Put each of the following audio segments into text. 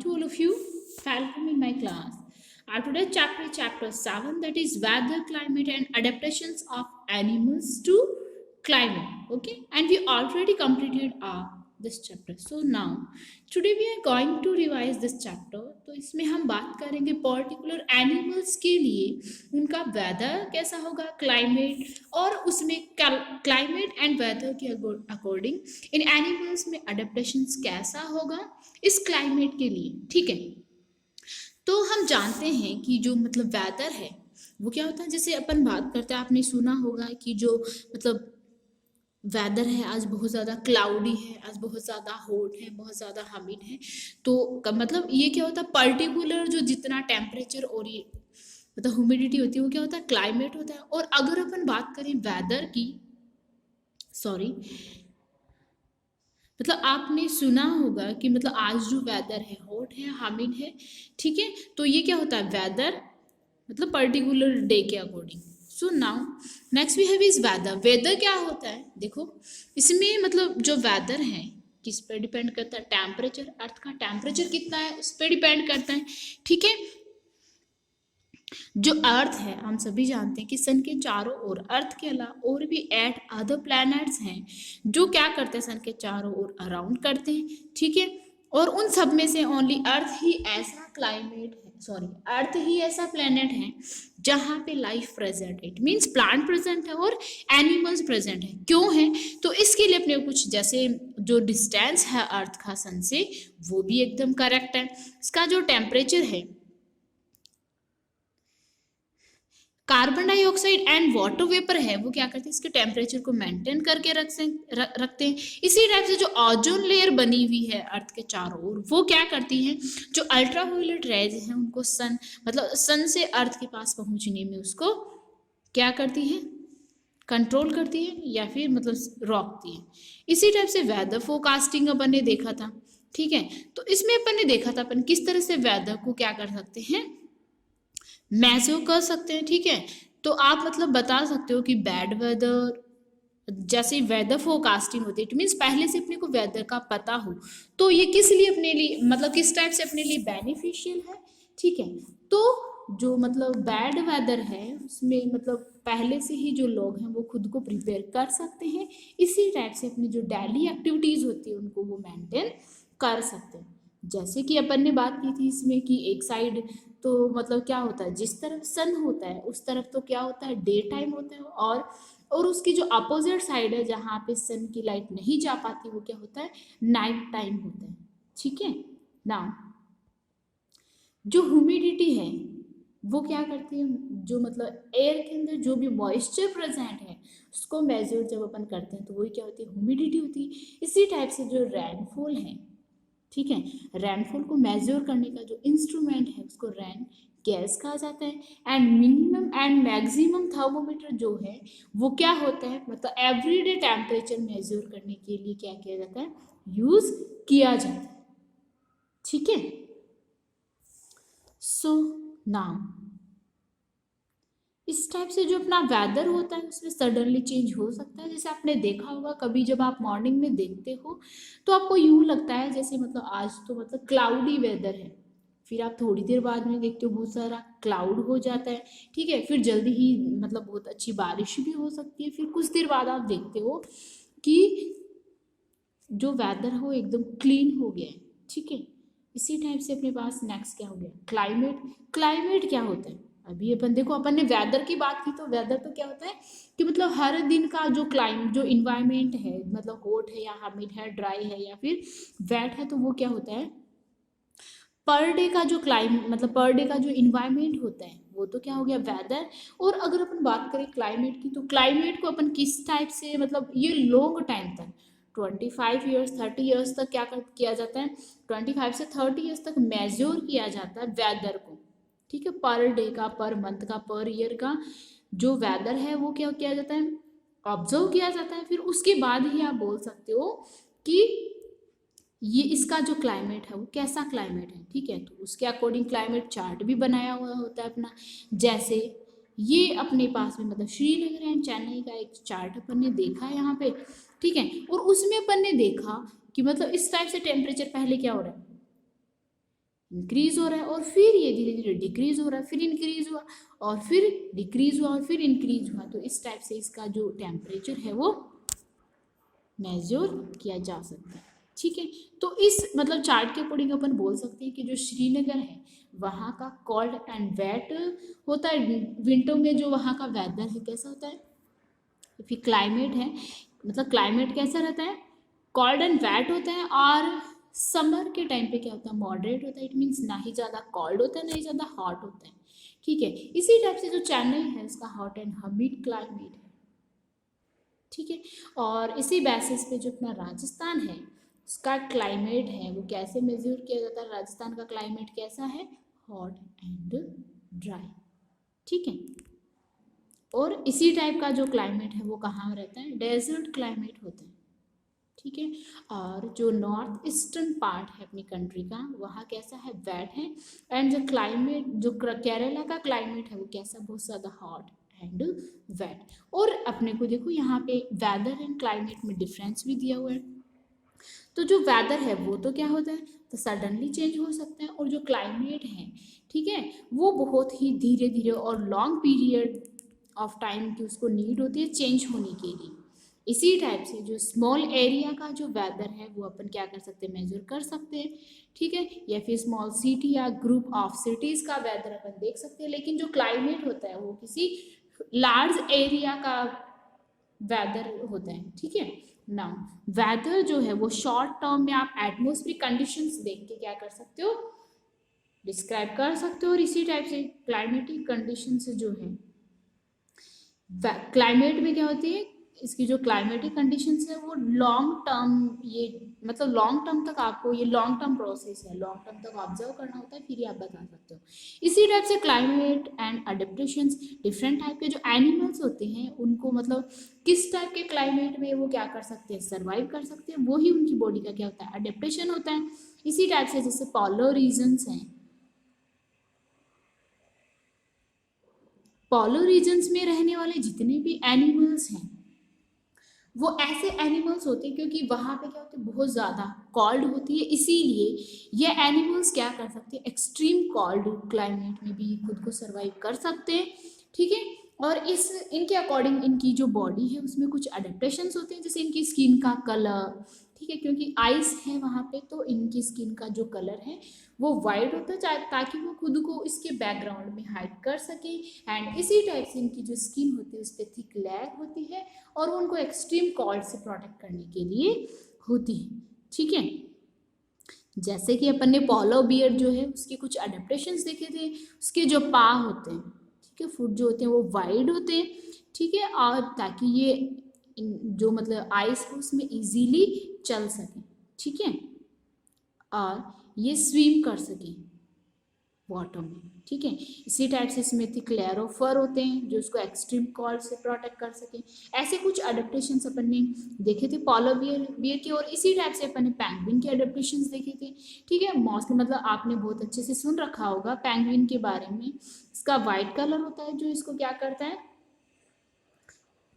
to all of you. Welcome in my class. Our today's chapter is chapter 7, that is weather, climate and adaptations of animals to climate. Okay, and we already completed this chapter. So now today we are going to revise this chapter. तो इसमें हम बात करेंगे particular animals के लिए उनका weather कैसा होगा, क्लाइमेट, और उसमें क्लाइमेट एंड वेदर के अकॉर्डिंग इन एनिमल्स में अडेप्टेशंस कैसा होगा इस क्लाइमेट के लिए। ठीक है, तो हम जानते हैं कि जो मतलब वेदर है वो क्या होता है। जैसे अपन बात करते हैं, आपने सुना होगा कि जो मतलब वेदर है आज बहुत ज़्यादा क्लाउडी है, आज बहुत ज़्यादा हॉट है, बहुत ज़्यादा ह्यूमिड है। तो मतलब ये क्या होता है, पर्टिकुलर जो जितना टेम्परेचर और ये मतलब ह्यूमिडिटी होती है वो क्या होता है, क्लाइमेट होता है। और अगर अपन बात करें वेदर की, सॉरी मतलब आपने सुना होगा कि मतलब आज जो वेदर है हॉट है, ह्यूमिड है, ठीक है। तो ये क्या होता है, वेदर मतलब पर्टिकुलर डे के according. So now next we have is weather. Weather क्या होता है, देखो इसमें मतलब जो वेदर है किस पे डिपेंड करता है, टेम्परेचर, अर्थ का टेम्परेचर कितना है उस पर डिपेंड करता है। ठीक है, जो अर्थ है हम सभी जानते हैं कि सन के चारों ओर, अर्थ के अलावा और भी 8 अदर प्लैनेट्स हैं जो क्या करते हैं, सन के चारों ओर अराउंड करते हैं। ठीक है, और उन सब में से ओनली अर्थ ही ऐसा क्लाइमेट है, सॉरी अर्थ ही ऐसा प्लैनेट है जहाँ पे लाइफ प्रेजेंट है। इट मीन्स प्लांट प्रेजेंट है और एनिमल्स प्रेजेंट है। क्यों है, तो इसके लिए अपने कुछ जैसे जो डिस्टेंस है अर्थ का सन से वो भी एकदम करेक्ट है। इसका जो टेम्परेचर है, carbon dioxide and water vapour है वो क्या करते हैं, इसके टेम्परेचर को मेंटेन करके रखते हैं। इसी टाइप से जो ओजोन लेयर बनी हुई है अर्थ के चारों ओर वो क्या करती है, जो अल्ट्रावायलेट रेज हैं उनको सन मतलब सन से अर्थ के पास पहुंचने में उसको क्या करती है, कंट्रोल करती है या फिर मतलब रोकती है। इसी टाइप से वेदर फोरकास्टिंग अपन ने देखा था। ठीक है, तो इसमें अपन ने देखा था अपन किस तरह से वेदर को क्या कर सकते हैं, मेजर कर सकते हैं। ठीक है, तो आप मतलब बता सकते हो कि बैड वेदर, जैसे वेदर फोरकास्टिंग होती है, इट मीन्स पहले से अपने को वेदर का पता हो तो ये किस लिए अपने लिए मतलब किस टाइप से अपने लिए बेनिफिशियल है। ठीक है, तो जो मतलब बैड वेदर है उसमें मतलब पहले से ही जो लोग हैं वो खुद को प्रिपेयर कर सकते हैं। इसी टाइप से अपनी जो डेली एक्टिविटीज होती है उनको वो मेंटेन कर सकते हैं। जैसे कि अपन ने बात की थी इसमें कि एक साइड तो मतलब क्या होता है, जिस तरफ सन होता है उस तरफ तो क्या होता है, डे टाइम होता है, और उसकी जो अपोजिट साइड है जहाँ पे सन की लाइट नहीं जा पाती वो क्या होता है, नाइट टाइम होता है। ठीक है, नाउ जो ह्यूमिडिटी है वो क्या करती है, जो मतलब एयर के अंदर जो भी मॉइस्चर प्रेजेंट है उसको मेजर जब अपन करते हैं तो वही क्या होती है, ह्यूमिडिटी होती है। इसी टाइप से जो रेनफॉल है, ठीक है, रेनफॉल को मेजर करने का जो इंस्ट्रूमेंट है उसको रेन गैस कहा जाता है। And minimum and maximum thermometer जो है वो क्या होता है, मतलब एवरीडे टेम्परेचर मेजर करने के लिए क्या किया जाता है, यूज किया जाता है। ठीक है, सो नाउ इस टाइप से जो अपना वेदर होता है उसमें सडनली चेंज हो सकता है। जैसे आपने देखा होगा कभी जब आप मॉर्निंग में देखते हो तो आपको यूं लगता है जैसे मतलब आज तो मतलब क्लाउडी वेदर है, फिर आप थोड़ी देर बाद में देखते हो बहुत सारा क्लाउड हो जाता है। ठीक है, फिर जल्दी ही मतलब बहुत अच्छी बारिश भी हो सकती है, फिर कुछ देर बाद आप देखते हो कि जो वेदर है वो एकदम क्लीन हो गया है। ठीक है, इसी टाइप से अपने पास नेक्स्ट क्या हो गया, क्लाइमेट। क्लाइमेट क्या होता है, अभी अपन देखो अपन ने वेदर की बात की तो वेदर तो क्या होता है कि मतलब हर दिन का जो क्लाइमेट जो इन्वायरमेंट है मतलब हॉट है या ह्यूमिड है, ड्राई है या फिर वेट है, तो वो क्या होता है पर डे का जो क्लाइमेट मतलब पर डे का जो इन्वायरमेंट होता है वो तो क्या हो गया, वेदर। और अगर अपन बात करें क्लाइमेट की तो क्लाइमेट को अपन किस टाइप से मतलब ये लॉन्ग टाइम तक 25 ईयर्स 30 ईयर्स तक क्या किया जाता है, 25 से 30 ईयर्स तक मेजर किया जाता है वेदर को। ठीक है, पर डे का, पर मंथ का, पर ईयर का जो वेदर है वो क्या किया जाता है, ऑब्जर्व किया जाता है। फिर उसके बाद ही आप बोल सकते हो कि ये इसका जो क्लाइमेट है वो कैसा क्लाइमेट है। ठीक है, तो उसके अकॉर्डिंग क्लाइमेट चार्ट भी बनाया हुआ होता है अपना। जैसे ये अपने पास में मतलब श्रीनगर एंड चेन्नई का एक चार्ट अपन ने देखा है यहाँ पे। ठीक है, और उसमें अपन ने देखा कि मतलब इस टाइप से टेम्परेचर पहले क्या हो रहा है, इंक्रीज हो रहा है और फिर ये धीरे धीरे डिक्रीज हो रहा है, फिर इंक्रीज हुआ और फिर डिक्रीज हुआ और फिर इंक्रीज हुआ। तो इस टाइप से इसका जो टेम्परेचर है वो मेजर किया जा सकता है। ठीक है, तो इस मतलब चार्ट के अकॉर्डिंग अपन बोल सकते हैं कि जो श्रीनगर है वहाँ का कोल्ड एंड वेट होता है। विंटर में जो वहाँ का वेदर है कैसा होता है, फिर क्लाइमेट है, मतलब क्लाइमेट कैसा रहता है, कोल्ड एंड वेट होता है। और समर के टाइम पे क्या होता है, मॉडरेट होता है। इट मीन्स ना ही ज़्यादा कोल्ड होता है ना ही ज़्यादा हॉट होता है। ठीक है, इसी टाइप से जो चेन्नई है उसका हॉट एंड ह्यूमिड क्लाइमेट है। ठीक है, और इसी बेसिस पे जो अपना राजस्थान है उसका क्लाइमेट है वो कैसे मेजर किया जाता है, राजस्थान का क्लाइमेट कैसा है, हॉट एंड ड्राई। ठीक है, और इसी टाइप का जो क्लाइमेट है वो कहाँ रहता है, डेजर्ट क्लाइमेट होता है। ठीक है, और जो नॉर्थ ईस्टर्न पार्ट है अपनी कंट्री का वहाँ कैसा है, वेट है। एंड जो क्लाइमेट जो केरला का क्लाइमेट है वो कैसा, बहुत ज़्यादा हॉट एंड वेट। और अपने को देखो यहाँ पे वेदर एंड क्लाइमेट में डिफरेंस भी दिया हुआ है। तो जो वेदर है वो तो क्या होता है, तो सडनली चेंज हो सकता है। और जो क्लाइमेट है, ठीक है, वो बहुत ही धीरे धीरे और लॉन्ग पीरियड ऑफ टाइम की उसको नीड होती है चेंज होने के लिए। इसी टाइप से जो स्मॉल एरिया का जो वेदर है वो अपन क्या कर सकते हैं, मेजर कर सकते हैं। ठीक है, या फिर स्मॉल सिटी या ग्रुप ऑफ सिटीज़ का वेदर अपन देख सकते हैं। लेकिन जो क्लाइमेट होता है वो किसी लार्ज एरिया का वेदर होता है। ठीक है, नाउ वेदर जो है वो शॉर्ट टर्म में आप एटमॉस्फेरिक कंडीशंस देख के क्या कर सकते हो, डिस्क्राइब कर सकते हो। और इसी टाइप से क्लाइमेटिक कंडीशंस जो है, क्लाइमेट में क्या होती है, इसकी जो क्लाइमेटिक कंडीशंस है वो लॉन्ग टर्म, ये मतलब लॉन्ग टर्म तक आपको ये लॉन्ग टर्म प्रोसेस है, लॉन्ग टर्म तक ऑब्जर्व करना होता है, फिर ही आप बता सकते हो। इसी टाइप से climate and adaptations, different type के जो एनिमल्स होते हैं उनको मतलब किस टाइप के क्लाइमेट में वो क्या कर सकते हैं, सर्वाइव कर सकते हैं, वो ही उनकी बॉडी का क्या होता है, अडेप्टेशन होता है। इसी टाइप से जैसे पोलर रीजन्स हैं, पोलर रीजन्स में रहने वाले जितने भी एनिमल्स हैं वो ऐसे एनिमल्स होते हैं क्योंकि वहाँ पे क्या होता है, बहुत ज़्यादा कॉल्ड होती है, इसीलिए ये एनिमल्स क्या कर सकते हैं, एक्सट्रीम कॉल्ड क्लाइमेट में भी खुद को सर्वाइव कर सकते हैं। ठीक है, और इस इनके अकॉर्डिंग इनकी जो बॉडी है उसमें कुछ अडेप्टेशंस होते हैं, जैसे इनकी स्किन का कलर। ठीक है, क्योंकि आइस है वहाँ पे तो इनकी स्किन का जो कलर है वो वाइट होता है ताकि वो खुद को इसके बैकग्राउंड में हाइड कर सके। एंड इसी टाइप से इनकी जो स्किन होती है उस पर थिक लेयर होती है और उनको एक्सट्रीम कोल्ड से प्रोटेक्ट करने के लिए होती है। ठीक है, जैसे कि अपन ने पोलर बियर जो है उसके कुछ अडेप्टेशंस देखे थे, उसके जो पाँव होते हैं, ठीक है, फुट जो होते हैं वो वाइड होते हैं। ठीक है, और ताकि ये जो मतलब आइस है उसमें इजीली चल सके। ठीक है, और ये स्विम कर सके वाटर में। ठीक है, इसी टाइप से इसमें थिक लेयर ऑफ फर होते हैं जो उसको एक्सट्रीम कोल्ड से प्रोटेक्ट कर सके। ऐसे कुछ अडेप्टेशंस अपन ने देखे थे पोलर बियर के, और इसी टाइप से अपन ने पेंगुइन के अडेप्टेशंस देखे थे। ठीक है, मोस्टली मतलब आपने बहुत अच्छे से सुन रखा होगा पेंगुइन के बारे में। इसका वाइट कलर होता है जो इसको क्या करता है,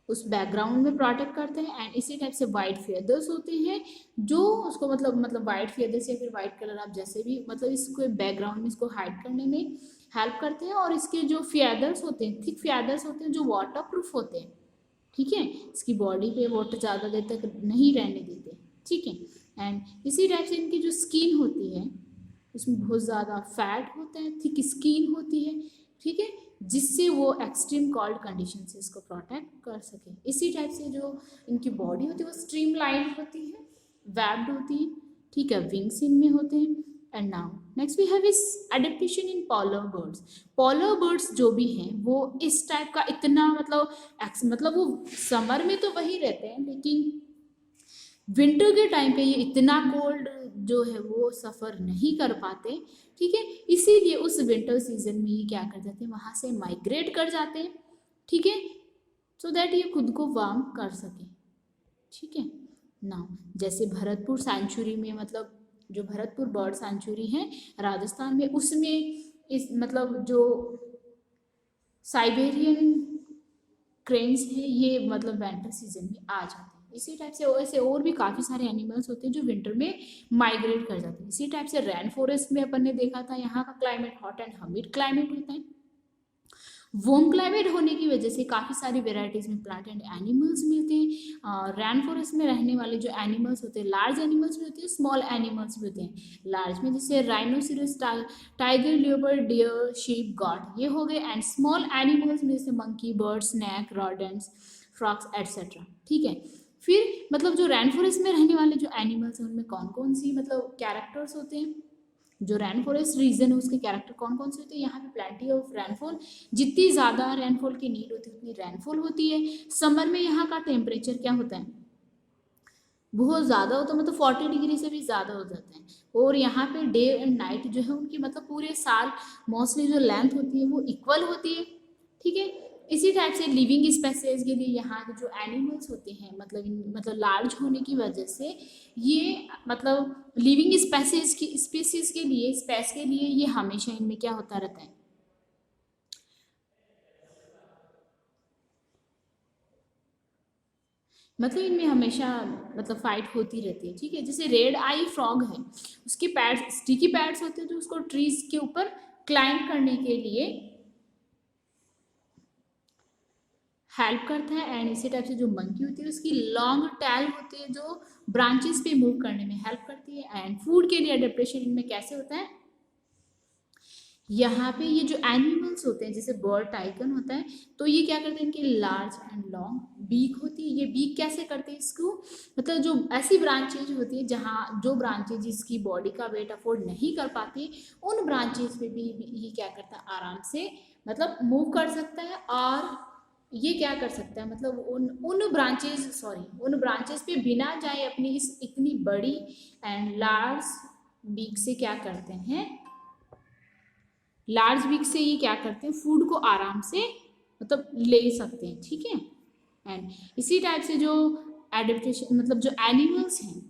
उस बैकग्राउंड में प्रोटेक्ट करते हैं। एंड इसी टाइप से वाइट फेदर्स होते हैं जो उसको मतलब वाइट फेदर्स या फिर वाइट कलर आप जैसे भी मतलब इसको बैकग्राउंड में इसको हाइड करने में हेल्प करते हैं। और इसके जो फेदर्स होते हैं, थिक फेदर्स होते हैं जो वाटर प्रूफ होते हैं। ठीक है, इसकी बॉडी पे वाटर ज़्यादा देर तक नहीं रहने देते। ठीक है, एंड इसी टाइप से इनकी जो स्किन होती है उसमें बहुत ज़्यादा फैट होता है, थिक स्किन होती है। ठीक है, जिससे वो एक्सट्रीम कोल्ड कंडीशन से इसको प्रोटेक्ट कर सके। इसी टाइप से जो इनकी बॉडी होती है वो स्ट्रीम लाइन होती है, वेब्ड होती है। ठीक है, विंग्स इनमें होते हैं। And now next we have this adaptation in polar birds. Polar birds जो भी हैं वो इस टाइप का इतना मतलब वो समर में तो वही रहते हैं लेकिन विंटर के टाइम पे ये इतना कोल्ड जो है वो सफ़र नहीं कर पाते। ठीक है, इसीलिए उस विंटर सीजन में ये क्या कर जाते हैं, वहाँ से माइग्रेट कर जाते हैं। ठीक है, सो दैट ये खुद को वार्म कर सके। ठीक है, नाउ जैसे भरतपुर सेंचुरी में मतलब जो भरतपुर बर्ड सेंचुरी है राजस्थान में, उसमें इस मतलब जो साइबेरियन क्रेन्स है ये मतलब विंटर सीजन में आ जाते हैं। इसी टाइप से ऐसे और भी काफ़ी सारे एनिमल्स होते हैं जो विंटर में माइग्रेट कर जाते हैं। इसी टाइप से रेन फॉरेस्ट में अपन ने देखा था यहाँ का climate hot and humid climate होता है। वार्म क्लाइमेट होने की वजह से काफ़ी सारी वेराइटीज़ में प्लांट एंड एनिमल्स मिलते हैं। रैन फॉरेस्ट में रहने वाले जो एनिमल्स होते हैं, लार्ज एनिमल्स भी होते हैं, स्मॉल एनिमल्स भी होते हैं। लार्ज में जैसे rhinoceros, tiger, leopard, deer, sheep, goat, ये हो गए। एंड स्मॉल एनिमल्स में जैसे monkey, bird, snake, rodents, frogs etcetera. ठीक है, फिर मतलब जो रैन फॉरेस्ट में रहने वाले जो एनिमल्स हैं उनमें कौन कौन सी मतलब कैरेक्टर्स होते हैं, जो रैन फॉरेस्ट रीजन है उसके कैरेक्टर कौन कौन से होते हैं। यहाँ पे प्लेंटी ऑफ रेनफॉल, जितनी ज़्यादा रेनफॉल की नीड होती है उतनी रेनफॉल होती है। समर में यहाँ का टेम्परेचर क्या होता है, बहुत ज़्यादा होता है, मतलब 40 डिग्री से भी ज़्यादा हो जाता है। और यहाँ पे डे एंड नाइट जो है उनकी मतलब पूरे साल मोस्टली जो लेंथ होती है वो इक्वल होती है। ठीक है, इसी टाइप से लिविंग स्पेसीज के लिए यहाँ के जो एनिमल्स होते हैं मतलब लार्ज होने की वजह से ये मतलब लिविंग स्पेसीज के लिए स्पेस के लिए ये हमेशा इनमें क्या होता रहता है, मतलब इनमें हमेशा मतलब फाइट होती रहती है। ठीक है, जैसे रेड आई फ्रॉग है, उसके पैड्स स्टिकी पैड्स होते हैं जो उसको ट्रीज के ऊपर क्लाइंब करने के लिए हेल्प करता है। एंड इसी टाइप से जो मंकी होती है उसकी लॉन्ग टैल होती है जो ब्रांचेस पे मूव करने में हेल्प करती है। एंड फूड के लिए अडेप्टेशन इनमें कैसे होता है, यहाँ पे ये जो एनिमल्स होते हैं जैसे बर्ड टाइकन होता है, तो ये क्या करते हैं, इनकी लार्ज एंड लॉन्ग बीक होती है। ये बीक कैसे करते हैं इसको, मतलब जो ऐसी ब्रांचेज होती है जहाँ जो ब्रांचेज जिसकी बॉडी का वेट अफोर्ड नहीं कर पाती, उन ब्रांचेज पे भी ये क्या करता है, आराम से मतलब मूव कर सकता है। और ये क्या कर सकता है, मतलब उन ब्रांचेस पे बिना जाए अपनी इस इतनी बड़ी एंड लार्ज बीक से क्या करते हैं, लार्ज बीक से ये क्या करते हैं, फूड को आराम से मतलब ले सकते हैं। ठीक है, एंड इसी टाइप से जो एडेप्टेशन मतलब जो एनिमल्स हैं,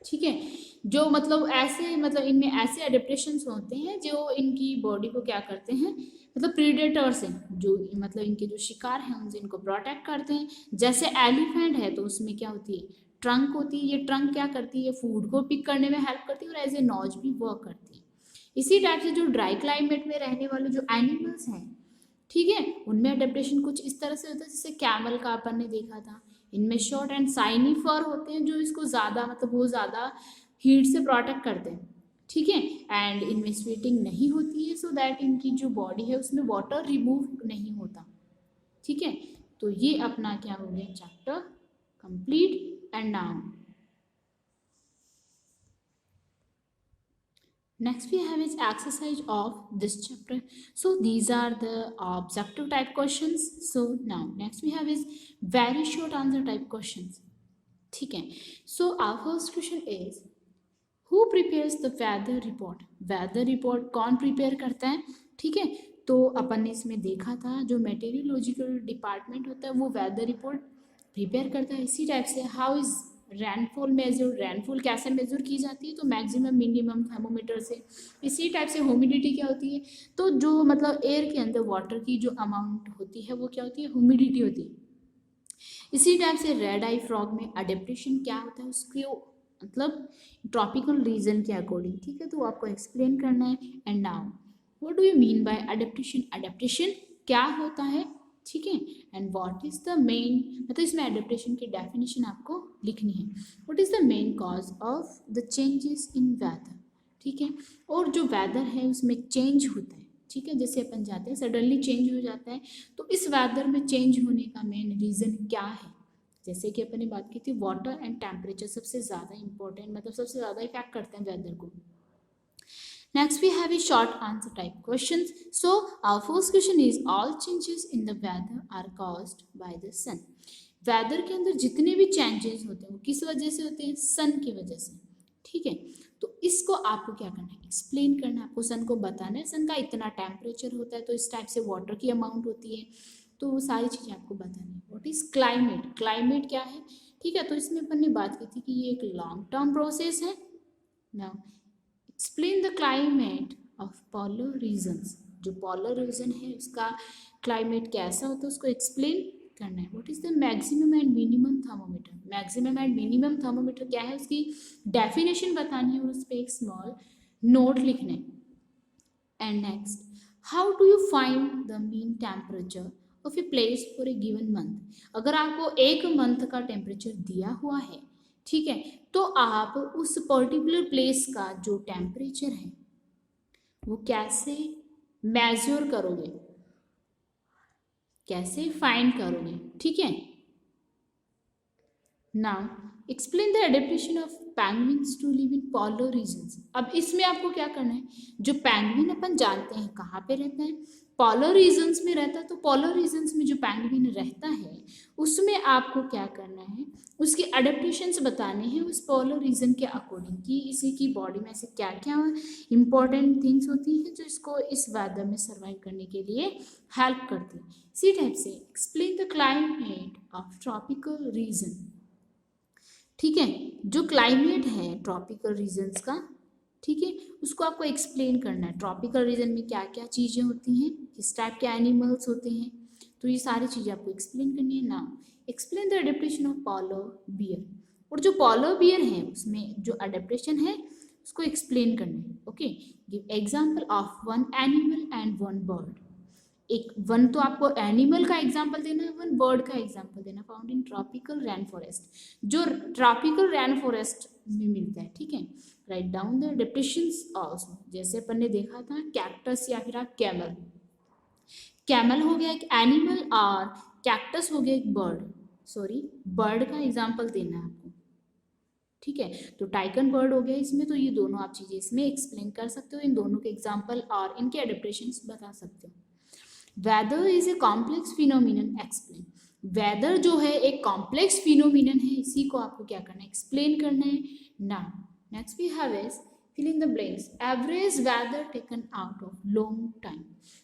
ठीक है, जो मतलब ऐसे मतलब इनमें ऐसे एडेप्टेशंस होते हैं जो इनकी बॉडी को क्या करते हैं, मतलब प्रीडेटर्स हैं जो मतलब इनके जो शिकार हैं उनसे इनको प्रोटेक्ट करते हैं। जैसे एलिफेंट है तो उसमें क्या होती है, ट्रंक होती है। ये ट्रंक क्या करती है, फूड को पिक करने में हेल्प करती है और एज ए नॉज भी वर्क करती है। इसी टाइप से जो ड्राई क्लाइमेट में रहने वाले जो एनिमल्स हैं, ठीक है, उनमें अडेप्टेशन कुछ इस तरह से होता है जैसे कैमल का अपन ने देखा था। इनमें शॉर्ट एंड साइनी फर होते हैं जो इसको ज़्यादा मतलब बहुत ज़्यादा हीट से प्रोटेक्ट करते हैं। ठीक है, एंड इनमें स्वेटिंग नहीं होती है सो दैट इनकी जो बॉडी है उसमें वाटर रिमूव नहीं होता। ठीक है, तो ये अपना क्या हो गया chapter complete. And now next we have is exercise of this chapter. So these are the objective type questions. So now next we have is very short answer type questions. ठीक है, so our first question is who prepares the weather report. weather report कौन prepare करता है, ठीक है, तो अपन ने इसमें देखा था जो मेटेरियोलॉजिकल डिपार्टमेंट होता है वो वेदर रिपोर्ट प्रिपेयर करता है। इसी टाइप से how is rainfall measure, rainfall कैसे मेजर की जाती है, तो मैक्सिमम मिनिमम थर्मोमीटर से। इसी टाइप से ह्यूमिडिटी क्या होती है, तो जो मतलब एयर के अंदर वाटर की जो अमाउंट होती है वो क्या होती है, ह्यूमिडिटी होती है। इसी टाइप से रेड आई फ्रॉग में अडेप्टेशन क्या होता है उसके मतलब ट्रॉपिकल रीजन के अकॉर्डिंग। ठीक है, तो आपको एक्सप्लेन करना है। And now what do you mean by adaptation, adaptation क्या होता है, ठीक है, and what is the main मतलब इसमें अडेप्टेशन की डेफिनेशन आपको लिखनी है। What is the main cause of the changes in weather, ठीक है, और जो वेदर है उसमें चेंज होता है। ठीक है, जैसे अपन जाते हैं सडनली चेंज हो जाता है, तो इस वेदर में चेंज होने का मेन रीज़न क्या है, जैसे कि अपन ने बात की थी वाटर एंड टेम्परेचर सबसे ज़्यादा इंपॉर्टेंट मतलब सबसे ज़्यादा इफेक्ट करते हैं वेदर को। Next we have a short answer type questions. So our first question is all changes in the weather are caused by the sun. Weather के अंदर जितने भी चेंजेस होते हैं वो किस वजह से होते हैं, सन की वजह से। ठीक है, तो इसको आपको क्या करना है, एक्सप्लेन करना है, आपको सन को बताना है सन का इतना टेम्परेचर होता है तो इस टाइप से वाटर की अमाउंट होती है, तो वो सारी चीज़ें आपको बतानी है। व्हाट इज क्लाइमेट, क्लाइमेट क्या है, ठीक है, तो इसमें अपन ने बात की थी कि ये एक लॉन्ग टर्म प्रोसेस है। Now explain the climate of polar regions, जो पोलर रीजन है उसका क्लाइमेट कैसा होता है उसको एक्सप्लेन करना है। What is the maximum and minimum thermometer, maximum and minimum thermometer क्या है उसकी डेफिनेशन बतानी है और उस पर एक स्मॉल नोट लिखना है। And next, how do you find the mean temperature of a place for a given month. अगर आपको एक मंथ का टेम्परेचर दिया हुआ है, ठीक है, तो आप उस पर्टिकुलर प्लेस का जो टेम्परेचर है वो कैसे मेजर करोगे, कैसे फाइंड करोगे, ठीक है। Now explain the adaptation of penguins to live in polar regions. अब इसमें आपको क्या करना है, जो पेंगुइन अपन जानते हैं कहाँ पे रहता है, पोलर रीजन्स में रहता है। तो पोलर रीजन्स में जो पेंगुइन रहता है उसमें आपको क्या करना है, उसकी अडेप्टेशंस बताने हैं उस पोलर रीजन के अकॉर्डिंग कि इसी की बॉडी में ऐसे क्या क्या इंपॉर्टेंट थिंग्स होती हैं जो इसको इस वेदर में सर्वाइव करने के लिए हेल्प करती है। इसी टाइप से explain the climate of tropical region, ठीक है, जो क्लाइमेट है ट्रॉपिकल रीजन्स का, ठीक है, उसको आपको एक्सप्लेन करना है। ट्रॉपिकल रीजन में क्या क्या चीज़ें होती हैं, किस टाइप के एनिमल्स होते हैं, तो ये सारी चीज़ें आपको एक्सप्लेन करनी है। Now explain the adaptation of polar bear, और जो पोलर बियर है उसमें जो अडेप्टेशन है उसको एक्सप्लेन करना है। Okay, give example of one animal and one bird. एक वन तो आपको एनिमल का एग्जाम्पल देना है, वन बर्ड का एग्जाम्पल देना, found in tropical rain forest, जो ट्रॉपिकल रैन फॉरेस्ट में मिलता है, ठीक है। Write down the adaptations also, जैसे अपन ने देखा था कैक्टस या फिर कैमल, कैमल हो गया एक एनिमल और कैक्टस हो गया एक बर्ड, सॉरी बर्ड का एग्जाम्पल देना है आपको, ठीक है। तो टाइकन बर्ड हो गया इसमें, तो ये दोनों आप चीज़ें इसमें एक्सप्लेन कर सकते हो, इन दोनों के एग्जाम्पल और इनके अडेप्टेशंस बता सकते हो। Weather is a complex phenomenon explain, weather जो है एक कॉम्प्लेक्स फिनोमिनन है, इसी को आपको क्या करना है, एक्सप्लेन करना है। Now next we have is fill in the blanks, average weather taken out of long time,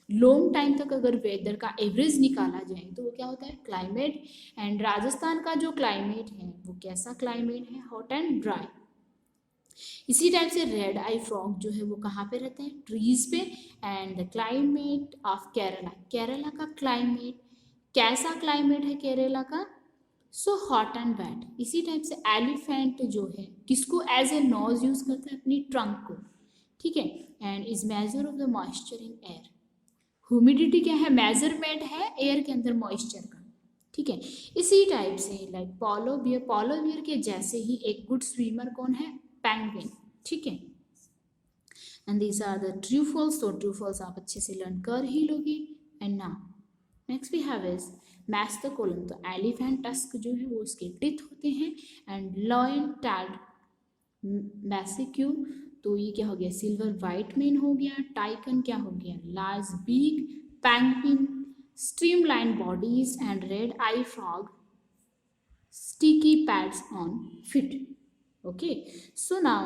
long time तक अगर वेदर का एवरेज निकाला जाए तो वो क्या होता है, क्लाइमेट। एंड राजस्थान का जो क्लाइमेट है वो कैसा क्लाइमेट है, हॉट एंड ड्राई। इसी टाइप से रेड आई फ्रॉग जो है वो कहाँ पे रहते हैं, ट्रीज पे। And the climate of Kerala, Kerala का क्लाइमेट कैसा क्लाइमेट है केरला का, सो हॉट एंड वेट। इसी टाइप से एलिफेंट जो है किसको एज ए नोज यूज करता है, अपनी ट्रंक को, ठीक है। And is measure of the moisture in air, humidity क्या है, मेजरमेंट है एयर के अंदर मॉइस्चर का, ठीक है। इसी टाइप से लाइक पोलो बियर, पोलो बियर के जैसे ही एक गुड स्विमर कौन है, पेंगुइन, ठीक है। And these are the true false, तो ट्रू फॉल्स आप अच्छे से लर्न कर ही लोगे। And now next we have is match the column, तो एलिफेंट टस्क जो है वो उसके टिथ होते हैं। एंड लॉयन टैड मैसिक्यू, तो ये क्या हो गया, सिल्वर व्हाइट मेन हो गया। टाइकन क्या हो गया, large beak, penguin streamline bodies, and red eye frog sticky pads on feet. Okay, so now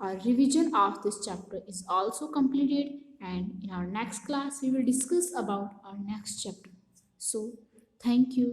our revision of this chapter is also completed, and in our next class we will discuss about our next chapter. So thank you.